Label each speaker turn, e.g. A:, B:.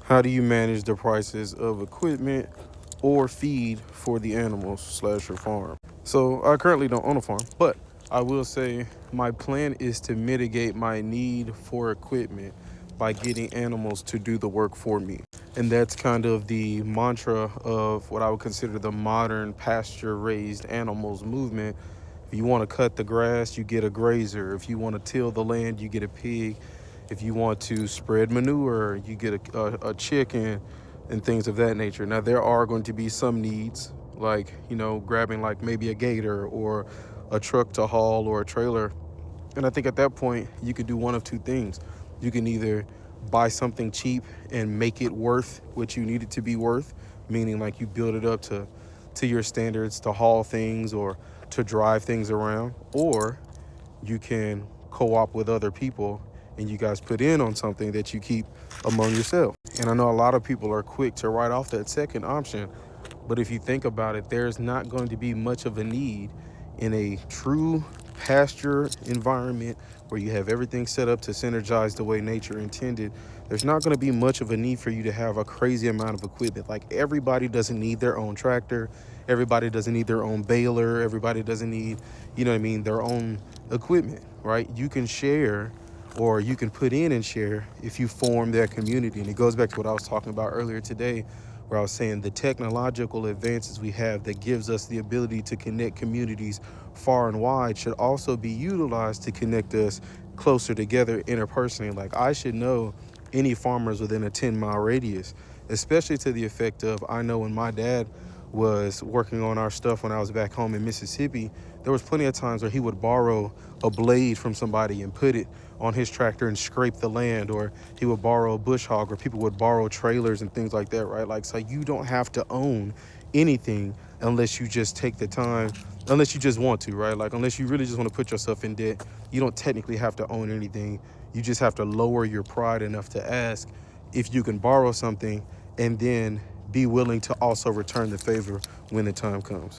A: How do you manage the prices of equipment or feed for the animals slash your farm? So I currently don't own a farm, but I will say my plan is to mitigate my need for equipment by getting animals to do the work for me. And that's kind of the mantra of what I would consider the modern pasture raised animals movement. If you want to cut the grass, you get a grazer. If you want to till the land, you get a pig. If you want to spread manure, you get a chicken and things of that nature. Now, there are going to be some needs, like, grabbing like maybe a gator or a truck to haul or a trailer. And I think at that point, you could do one of two things. You can either buy something cheap and make it worth what you need it to be worth, meaning like you build it up to your standards to haul things or to drive things around, or you can co-op with other people and you guys put in on something that you keep among yourself. And I know a lot of people are quick to write off that second option, but if you think about it, there's not going to be much of a need in a true pasture environment where you have everything set up to synergize the way nature intended. There's not going to be much of a need for you to have a crazy amount of equipment. Like, everybody doesn't need their own tractor, everybody doesn't need their own baler, everybody doesn't need, their own equipment, right? You can share, or you can put in and share if you form that community. And it goes back to what I was talking about earlier today, where I was saying the technological advances we have that gives us the ability to connect communities far and wide should also be utilized to connect us closer together interpersonally. Like, I should know any farmers within a 10-mile radius, especially to the effect of, I know when my dad was working on our stuff when I was back home in Mississippi, there was plenty of times where he would borrow a blade from somebody and put it on his tractor and scrape the land, or he would borrow a bush hog, or people would borrow trailers and things like that, right? Like, so you don't have to own anything unless you just take the time, unless you just want to, right? Like, unless you really just want to put yourself in debt, you don't technically have to own anything. You just have to lower your pride enough to ask if you can borrow something, and then be willing to also return the favor when the time comes.